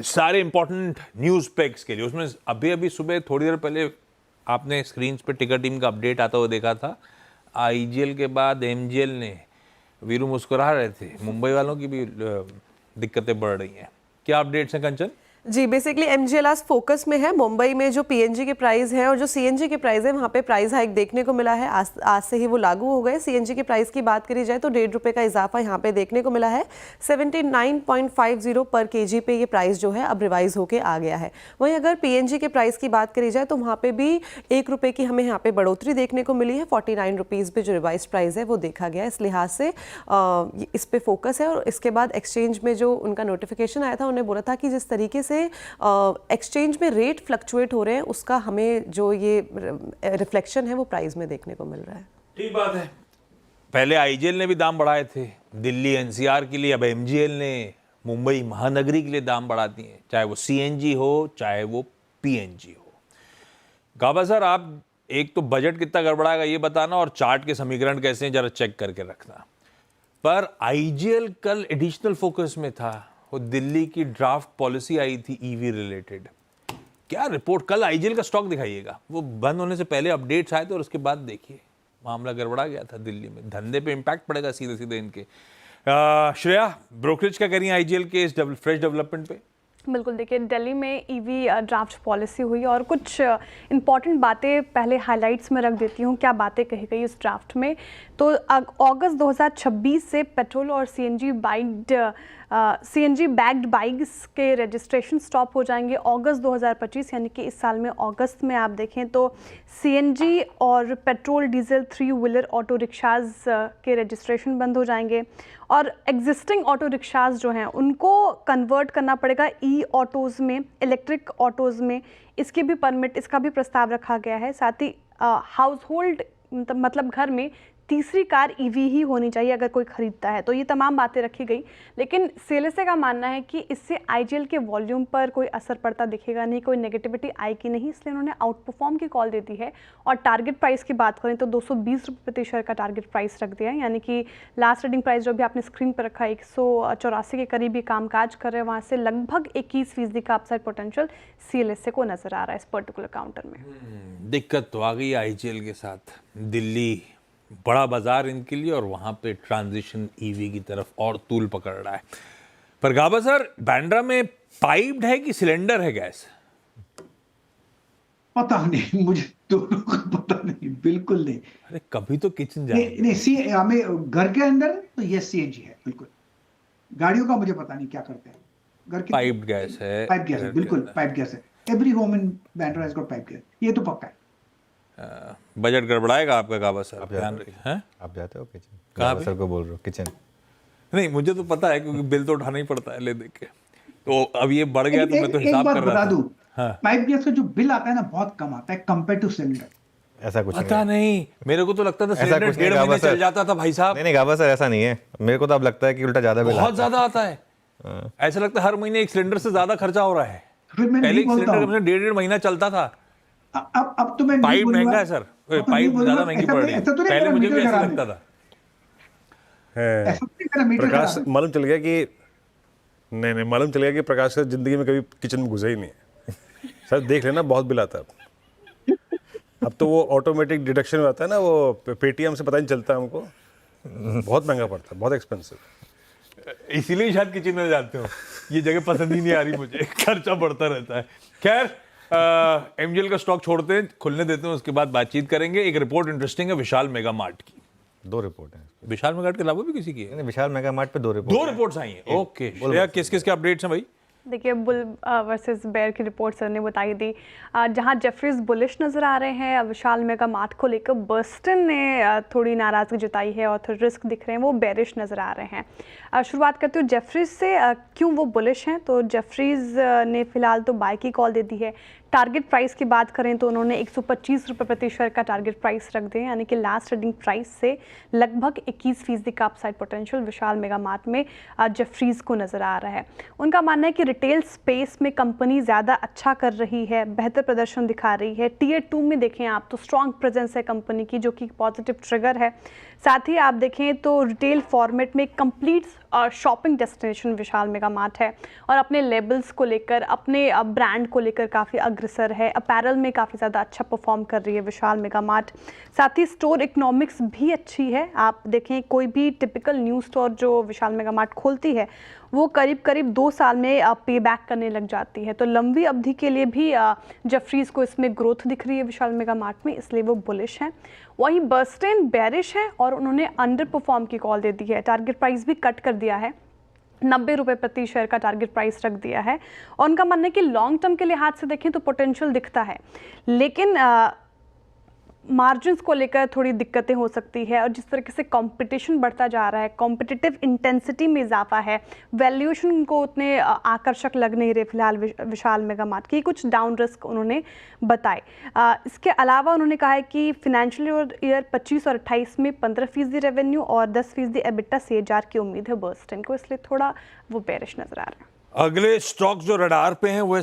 सारे important news PACS के लिए। उसमें अभी सुबह थोड़ी देर पहले आपने स्क्रीन पे टिकर टीम का अपडेट आता हुआ देखा था। आईजीएल के बाद एमजीएल ने, वीरू मुस्कुरा रहे थे, मुंबई वालों की भी दिक्कतें बढ़ रही हैं। क्या अपडेट्स हैं कंचन? जी, बेसिकली एमजीएल आज फोकस में है। मुंबई में जो पीएनजी के प्राइस हैं और जो सीएनजी के प्राइस है, वहाँ पे प्राइस हाइक देखने को मिला है। आज से ही वो लागू हो गए। सीएनजी के प्राइस की बात करी जाए तो ₹1.5 का इजाफा यहाँ पे देखने को मिला है। 79.50 पर केजी पे ये प्राइस जो है अब रिवाइज होके आ गया है। वहीं अगर पीएनजी के प्राइस की बात करी जाए तो वहाँ पे भी ₹1 की हमें यहाँ पे बढ़ोतरी देखने को मिली है। ₹49 पे जो रिवाइज प्राइस है वो देखा गया है। इस लिहाज से इस पे फोकस है। और इसके बाद एक्सचेंज में जो उनका नोटिफिकेशन आया था, उन्होंने बोला था कि जिस तरीके से एक्सचेंज में रेट फ्लक्चुएट हो रहे हैं, उसका हमें जो ये रिफ्लेक्शन है वो प्राइस में देखने को मिल रहा है। ठीक बात है। पहले आईजीएल ने भी दाम बढ़ाए थे दिल्ली एनसीआर के लिए, अब एमजीएल ने मुंबई महानगरी के लिए दाम बढ़ा दिए, चाहे वो सीएनजी हो चाहे वो पीएनजी हो। गाबा सर, आप एक तो बजट कितना गड़बड़ाएगा ये बताना, और चार्ट के समीकरण कैसे हैं जरा चेक करके रखना। पर आईजीएल कल एडिशनल फोकस में था। वो दिल्ली की ड्राफ्ट पॉलिसी आई थी ईवी रिलेटेड। क्या रिपोर्ट, कल आईजीएल का स्टॉक दिखाइएगा। वो बंद होने से पहले अपडेट्स आए थे और उसके बाद देखिए मामला गड़बड़ा गया था दिल्ली में। धंधे पे इम्पैक्ट पड़ेगा सीधे सीधे इनके। श्रेया, ब्रोकरेज क्या करिए आईजीएल के इस फ्रेश डेवलपमेंट पे? बिल्कुल, देखिए दिल्ली में ईवी ड्राफ्ट पॉलिसी हुई और कुछ इंपॉर्टेंट बातें पहले हाइलाइट्स में रख देती हूँ, क्या बातें कही गई इस ड्राफ्ट में। तो अगस्त 2026 से पेट्रोल और सीएनजी बैग्ड बाइक्स के रजिस्ट्रेशन स्टॉप हो जाएंगे। अगस्त 2025 यानी कि इस साल में अगस्त में आप देखें तो सीएनजी और petrol diesel 3 wheeler auto rickshaws के रजिस्ट्रेशन बंद हो जाएंगे। और एग्जिस्टिंग ऑटो रिक्शाज जो हैं उनको कन्वर्ट करना पड़ेगा ई ऑटोज़ में, इलेक्ट्रिक ऑटोज़ में। इसकी भी परमिट, इसका भी प्रस्ताव रखा गया है। साथ ही हाउस होल्ड मतलब घर में तीसरी कार ईवी ही होनी चाहिए अगर कोई खरीदता है। तो ये तमाम बातें रखी गई। लेकिन सीएलएसए का मानना है कि इससे आईजीएल के वॉल्यूम पर कोई असर पड़ता दिखेगा नहीं, कोई नेगेटिविटी आएगी नहीं, इसलिए उन्होंने आउट परफॉर्म की कॉल दे दी है। और टारगेट प्राइस की बात करें तो ₹220 प्रति शेयर का टारगेट प्राइस रख दिया है। यानी कि लास्ट ट्रेडिंग प्राइस जो भी आपने स्क्रीन पर रखा है 184 के करीब ही कामकाज कर रहे हैं, वहाँ से लगभग 21% का अपसाइड पोटेंशियल सीएलएसए को नजर आ रहा है इस पर्टिकुलर काउंटर में। दिक्कत तो आ गई आईजीएल के साथ। दिल्ली बड़ा बाजार इनके लिए और वहां पे ट्रांजिशन ईवी की तरफ और तूल पकड़ रहा है। पर गाबा सर, बांद्रा में पाइप्ड है कि सिलेंडर है गैस? पता नहीं, मुझे दोनों का पता नहीं, बिल्कुल नहीं। अरे कभी तो किचन जाए। नहीं, हमें घर के अंदर तो ये सीएनजी है बिल्कुल। गाड़ियों का मुझे पता नहीं क्या करते हैं। घर की पाइप्ड गैस है। पाइप गैस है, बिल्कुल पाइप गैस है। Every home in Bandra has got pipe gas, ये तो पक्का है। बजट गड़बड़ाएगा आपका गाबा सर, ध्यान रखिए। आप जाते हो किचन? कहाँ सर को बोल रहे हो किचन? नहीं, मुझे तो पता है क्योंकि बिल तो उठाना ही पड़ता है ले देख के। तो अब ये बढ़ गया तो मैं तो हिसाब कर रहा था। हाँ। पाइप गैस का जो बिल आता है ना बहुत कम आता है कंपेयर टू सिलेंडर। ऐसा कुछ पता नहीं, मेरे को तो लगता था सिलेंडर 1.5 महीने चल जाता था भाई साहब। नहीं गाबा सर, ऐसा नहीं है। मेरे को तो अब लगता है कि उल्टा ज्यादा बिल बहुत ज्यादा आता है। ऐसा लगता है हर महीने एक सिलेंडर से ज्यादा खर्चा हो रहा है। पहले एक सिलेंडर 1.5 महीना चलता था। अब तो मैं पाइप महंगा है सर, पाइप ज्यादा महंगी पड़ रही है। पहले मुझे भी ऐसा लगता था। प्रकाश मालूम चल गया कि नहीं, मालूम चल गया कि प्रकाश सर जिंदगी में कभी किचन में घुसे ही नहीं है। सर देख लेना, बहुत बिल आता है। अब तो वो ऑटोमेटिक डिडक्शन में आता है ना, वो पेटीएम से पता नहीं चलता है हमको। बहुत महंगा पड़ता है, बहुत एक्सपेंसिव। इसीलिए शायद किचन में जाते हो। ये जगह पसंद ही नहीं आ रही मुझे, खर्चा बढ़ता रहता है। खैर, एमजीएल का स्टॉक छोड़ते हैं, खुलने देते हैं, उसके बाद बातचीत करेंगे। एक रिपोर्ट इंटरेस्टिंग है विशाल मेगा मार्ट की। 2 रिपोर्ट हैं। विशाल मेगा मार्ट के अलावा भी किसी की है? नहीं, विशाल मेगा मार्ट पे 2 रिपोर्ट्स आई हैं। ओके, किस किस के अपडेट्स हैं भाई? देखिए, बुल वर्सेस बेयर की रिपोर्ट सर ने बताई दी। जहां जेफरीज बुलिश नज़र आ रहे हैं, विशाल मेगा मार्ट को लेकर बर्स्टन ने थोड़ी नाराज़गी जताई है और थोड़े रिस्क दिख रहे हैं, वो बेरिश नज़र आ रहे हैं। शुरुआत करते हुए जेफरीज से, क्यों वो बुलिश हैं? तो जेफरीज ने फिलहाल तो बाय की कॉल दे दी है। टारगेट प्राइस की बात करें तो उन्होंने ₹125 प्रति शेयर का टारगेट प्राइस रख दिया, यानी कि लास्ट ट्रेडिंग प्राइस से लगभग 21% का अपसाइड पोटेंशियल विशाल मेगा मार्ट में जेफरीज को नज़र आ रहा है। उनका मानना है कि रिटेल स्पेस में कंपनी ज़्यादा अच्छा कर रही है, बेहतर प्रदर्शन दिखा रही है। टियर 2 में देखें आप तो स्ट्रॉन्ग प्रेजेंस है कंपनी की, जो कि पॉजिटिव ट्रिगर है। साथ ही आप देखें तो रिटेल फॉर्मेट में कंप्लीट शॉपिंग डेस्टिनेशन विशाल मेगा मार्ट है और अपने लेबल्स को लेकर, अपने ब्रांड को लेकर काफ़ी अग्रसर है। अपैरल में काफ़ी ज़्यादा अच्छा परफॉर्म कर रही है विशाल मेगा मार्ट। साथ ही स्टोर इकोनॉमिक्स भी अच्छी है। आप देखें कोई भी टिपिकल न्यू स्टोर जो विशाल मेगा मार्ट खोलती है वो करीब करीब 2 साल में पे बैक करने लग जाती है। तो लंबी अवधि के लिए भी जफरीज को इसमें ग्रोथ दिख रही है विशाल मेगा मार्ट में, इसलिए वो बुलिश हैं। वहीं बर्स्टेन बेरिश है और उन्होंने अंडर परफॉर्म की कॉल दे दी है। टारगेट प्राइस भी कट कर दिया है, 90 रुपये प्रति शेयर का टारगेट प्राइस रख दिया है। और उनका मानना है कि लॉन्ग टर्म के लिहाज से देखें तो पोटेंशियल दिखता है, लेकिन मार्जिन्स को लेकर थोड़ी दिक्कतें हो सकती है। और जिस तरीके से कंपटीशन बढ़ता जा रहा है, कॉम्पिटिटिव इंटेंसिटी में इजाफा है, वैल्यूएशन को उतने आकर्षक लग नहीं रहे फिलहाल विशाल मेगा मार्ट की। कुछ डाउन रिस्क उन्होंने बताए। इसके अलावा उन्होंने कहा है कि फाइनेंशियल ईयर 25 और 28 में 15% रेवेन्यू और 10% एबिटा CAGR की उम्मीद है बर्स्टेन को, इसलिए थोड़ा वो बेरिश नजर आ रहा है। अगले स्टॉक्स जो रडार पे हैं वो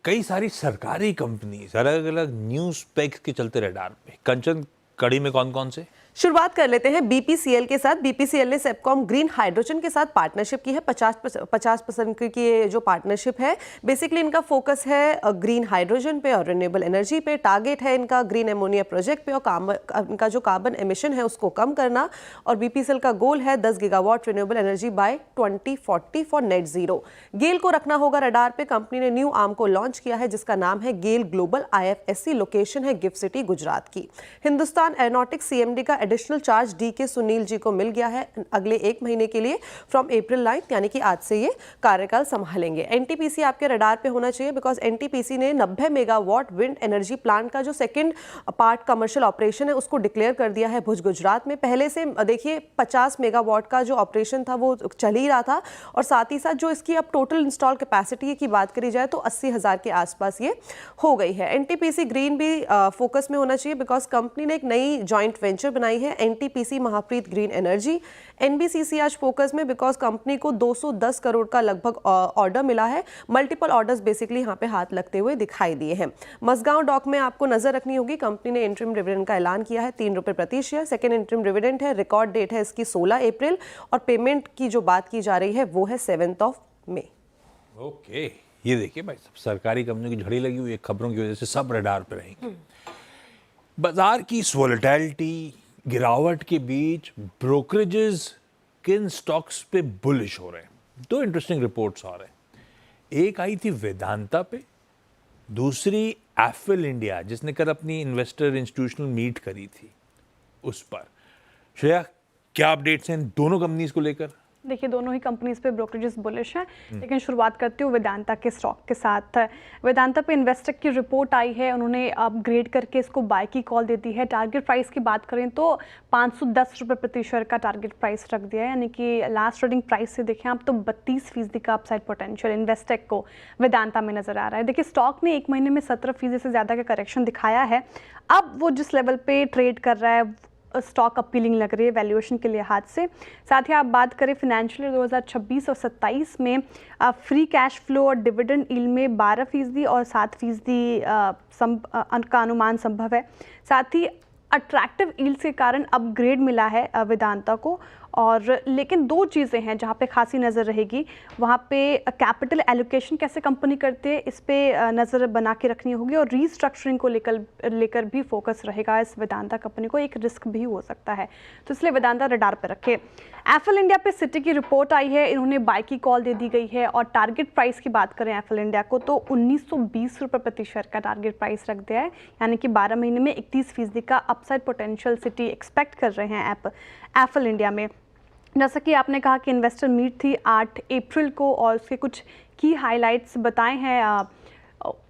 कई सारी सरकारी कंपनीज अलग अलग न्यूज स्पेक्स के चलते रडार पे। कंचन, कड़ी में कौन कौन से? शुरुआत कर लेते हैं BPCL के साथ। BPCL ने सेपकॉम ग्रीन हाइड्रोजन के साथ पार्टनरशिप की है। 50% की ये जो पार्टनरशिप है, बेसिकली इनका फोकस है ग्रीन हाइड्रोजन पे और रिन्यूएबल एनर्जी पे। टारगेट है इनका ग्रीन एमोनिया प्रोजेक्ट पे और इनका जो कार्बन एमिशन है उसको कम करना। और BPCL का गोल है 10 gigawatt renewable energy by 2040 for net zero. गेल को रखना होगा रडार पे। कंपनी ने न्यू आर्म को लॉन्च किया है जिसका नाम है गेल ग्लोबल IFSC। लोकेशन है गिफ्ट सिटी गुजरात की। हिंदुस्तान एरोनॉटिक्स CMD का additional charge DK Sunil ji को मिल गया है अगले 1 महीने के लिए फ्रॉम April 9, यानी कि आज से ये कार्यकाल संभालेंगे। NTPC आपके रडार पे होना चाहिए बिकॉज NTPC ने 90 मेगावाट विंड एनर्जी प्लांट का जो सेकंड पार्ट कमर्शियल ऑपरेशन है उसको डिक्लेयर कर दिया है भुज गुजरात में। पहले से देखिए 50 मेगावाट का जो ऑपरेशन था वो चल ही रहा था और साथ ही साथ जो इसकी अब टोटल इंस्टॉल कैपेसिटी की बात करी जाए तो 80,000 के आसपास ये हो गई है। NTPC ग्रीन भी फोकस में होना चाहिए बिकॉज कंपनी ने एक नई जॉइंट वेंचर बनाई है NTPC Mahapreet green energy. NBCC आज फोकस में बिकॉज कंपनी को 210 करोड़ का लगभग ऑर्डर मिला है। मल्टीपल ऑर्डर्स बेसिकली यहाँ पे हाथ लगते हुए दिखाई दिए हैं। मसगांव डॉक में आपको नजर रखनी होगी। कंपनी ने इंटरिम डिविडेंड का ऐलान किया है 3 रुपये प्रति शेयर। सेकेंड इंटरिम डिविडेंड है, रिकॉर्ड डेट है इसकी 16 अप्रैल और पेमेंट की जो बात की जा रही है वो है 7 मई। ओके, ये देखिए भाई, सब सरकारी कंपनियों की झड़ी लगी हुई है खबरों की वजह से, सब रडार पे रहेंगे। बाजार की इस वोलेटिलिटी, गिरावट के बीच ब्रोकरेजेस किन स्टॉक्स पे बुलिश हो रहे हैं? 2 इंटरेस्टिंग रिपोर्ट्स आ रहे हैं। एक आई थी वेदांता पे, दूसरी एफिल इंडिया जिसने कल अपनी इन्वेस्टर इंस्टीट्यूशनल मीट करी थी उस पर। श्रेया, क्या अपडेट्स हैं दोनों कंपनीज को लेकर? देखिए दोनों ही कंपनीज पे ब्रोकरेजेस बुलिश हैं, लेकिन शुरुआत करती हूँ वेदांता के स्टॉक के साथ। वेदांता पे इन्वेस्टेक की रिपोर्ट आई है, उन्होंने अपग्रेड करके इसको बाय की कॉल दे दी है। टारगेट प्राइस की बात करें तो 510 रुपये प्रति शेयर का टारगेट प्राइस रख दिया है, यानी कि लास्ट ट्रेडिंग प्राइस से देखें आप तो 32% का अपसाइड पोटेंशियल इन्वेस्टेक को वेदांता में नजर आ रहा है। देखिए स्टॉक ने 1 महीने में 17% से ज़्यादा का करेक्शन दिखाया है। अब वो जिस लेवल पे ट्रेड कर रहा है स्टॉक अपीलिंग लग रही है वैल्यूएशन के लिहाज से। साथ ही आप बात करें फाइनेंशियल ईयर 2026 और 27 में फ्री कैश फ्लो और डिविडेंड यील्ड में 12% और 7% का अनुमान संभव है। साथ ही अट्रैक्टिव यील्ड के कारण अपग्रेड मिला है वेदांता को। और लेकिन 2 चीज़ें हैं जहाँ पे खासी नज़र रहेगी, वहाँ पे कैपिटल एलोकेशन कैसे कंपनी करते हैं इस पे नज़र बना के रखनी होगी और रीस्ट्रक्चरिंग को लेकर भी फोकस रहेगा इस वेदांता कंपनी को। एक रिस्क भी हो सकता है, तो इसलिए वेदांता रडार पे रखे। एफएल इंडिया पे सिटी की रिपोर्ट आई है, इन्होंने बाय की कॉल दे दी गई है और टारगेट प्राइस की बात करें एफएल इंडिया को तो 1920 रुपये प्रति शेयर का टारगेट प्राइस रख दिया है, यानी कि 12 महीने में 31% का अपसाइड पोटेंशियल सिटी एक्सपेक्ट कर रहे हैं एफएल इंडिया में। जैसा कि आपने कहा कि इन्वेस्टर मीट थी 8 अप्रैल को और उसके कुछ की हाइलाइट्स बताए हैं,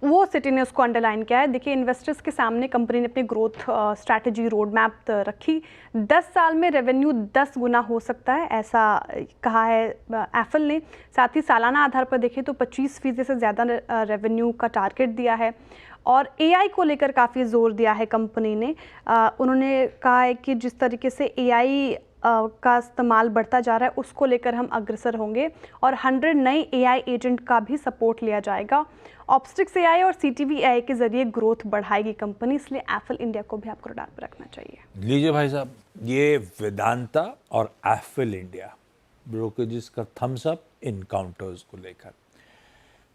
वो सिटी ने उसको अंडरलाइन किया है। देखिए इन्वेस्टर्स के सामने कंपनी ने अपनी ग्रोथ स्ट्रैटेजी रोड मैप रखी। 10 साल में रेवेन्यू 10 गुना हो सकता है, ऐसा कहा है एफएल ने। साथ ही सालाना आधार पर देखें तो 25% से ज़्यादा रेवेन्यू का टारगेट दिया है और एआई को लेकर काफ़ी जोर दिया है कंपनी ने। उन्होंने कहा है कि जिस तरीके से एआई का इस्तेमाल बढ़ता जा रहा है, उसको लेकर हम अग्रसर होंगे और 100 नए AI एजेंट का भी सपोर्ट लिया जाएगा। ऑब्स्टिक्स AI और CTV AI के जरिए ग्रोथ बढ़ाएगी कंपनी, इसलिए एफिल इंडिया को भी आपको रडार पर रखना चाहिए। लीजिए भाई साहब, ये वेदांता और एफिल इंडिया ब्रोकरेजेस का थम्स अप इन काउंटर्स को लेकर।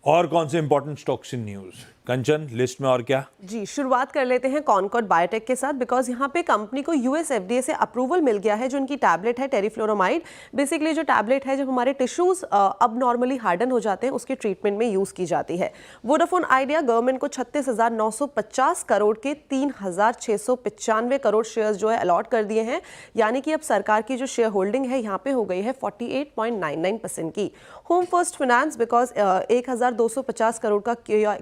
और कौन से important stocks in news? Kanchan, list में और क्या? जी, शुरुआत कर लेते हैं कॉनकॉर्ड बायोटेक के साथ, बिकॉज यहाँ पे कंपनी को US FDA से अप्रूवल मिल गया है। जो उनकी टैबलेट है टेरिफ्लोरोमाइड, बेसिकली जो टैबलेट है जब हमारे टिश्यूज अब नॉर्मली हार्डन हो जाते हैं उसके ट्रीटमेंट में यूज़ की जाती है। वोडाफोन आइडिया गवर्नमेंट को 36,950 करोड़ के 3,695 करोड़ शेयर्स जो है अलॉट कर दिए हैं, यानी कि अब सरकार की जो शेयर होल्डिंग है यहाँ पे हो गई है 48.99% की। Home first finance because 1,250 crore का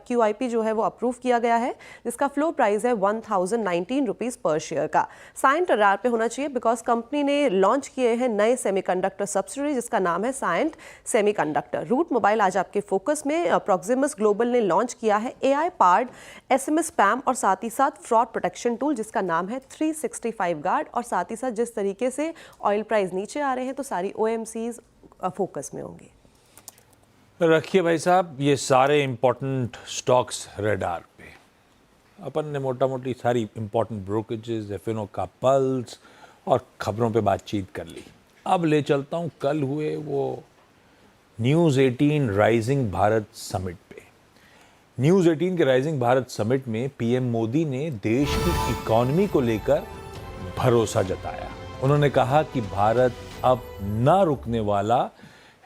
QIP जो है वो अप्रूव किया गया है, जिसका फ्लो प्राइस है 1,019 रुपीज़ पर शेयर का। साइंट रडार पे होना चाहिए बिकॉज कंपनी ने लॉन्च किए हैं नए सेमीकंडक्टर सब्सिडरी जिसका नाम है साइंट सेमीकंडक्टर। रूट मोबाइल आज आपके फोकस में। प्रॉक्सिमस ग्लोबल ने लॉन्च किया है AI पार्ड SMS स्पैम और साथ ही साथ फ्रॉड प्रोटेक्शन टूल जिसका नाम है 365 गार्ड। और साथ ही साथ जिस तरीके से ऑयल प्राइस नीचे आ रहे हैं तो सारी OMCs फोकस में होंगी। रखिए भाई साहब ये सारे इंपॉर्टेंट स्टॉक्स रडार पे। अपन ने मोटा मोटी सारी इंपॉर्टेंट ब्रोकरेजेस, एफएनओ का पल्स और खबरों पे बातचीत कर ली। अब ले चलता हूँ कल हुए वो न्यूज़ 18 राइजिंग भारत समिट पे। न्यूज़ 18 के राइजिंग भारत समिट में PM मोदी ने देश की इकॉनमी को लेकर भरोसा जताया। उन्होंने कहा कि भारत अब ना रुकने वाला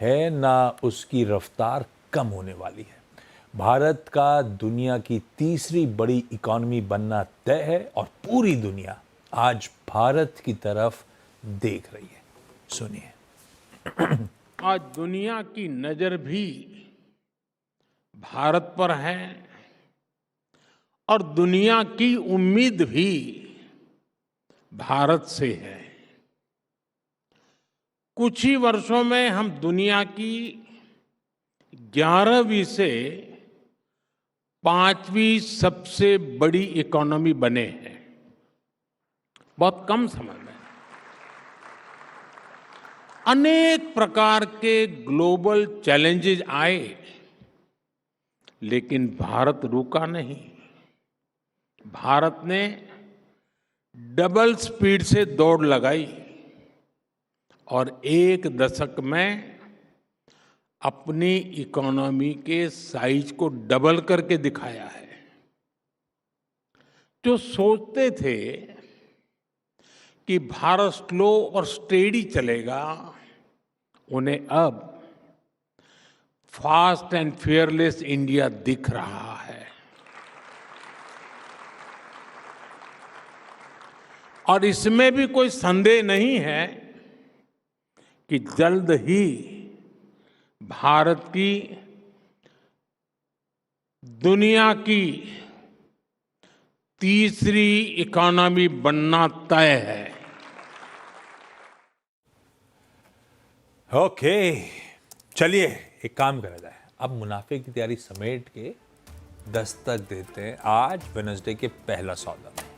है, ना उसकी रफ्तार कम होने वाली है। भारत का दुनिया की तीसरी बड़ी इकॉनमी बनना तय है और पूरी दुनिया आज भारत की तरफ देख रही है। सुनिए। आज दुनिया की नजर भी भारत पर है और दुनिया की उम्मीद भी भारत से है। कुछ ही वर्षों में हम दुनिया की 11वीं से 5वीं सबसे बड़ी इकोनॉमी बने हैं, बहुत कम समय में। अनेक प्रकार के ग्लोबल चैलेंजेस आए, लेकिन भारत रुका नहीं। भारत ने डबल स्पीड से दौड़ लगाई और एक दशक में अपनी इकोनॉमी के साइज को डबल करके दिखाया है। जो सोचते थे कि भारत स्लो और स्टेडी चलेगा, उन्हें अब फास्ट एंड फियरलेस इंडिया दिख रहा है। और इसमें भी कोई संदेह नहीं है कि जल्द ही भारत की दुनिया की तीसरी इकोनॉमी बनना तय है। ओके, चलिए एक काम करा जाए। अब मुनाफे की तैयारी समेट के दस्तक देते हैं आज वेडनेसडे के पहला सौदा में।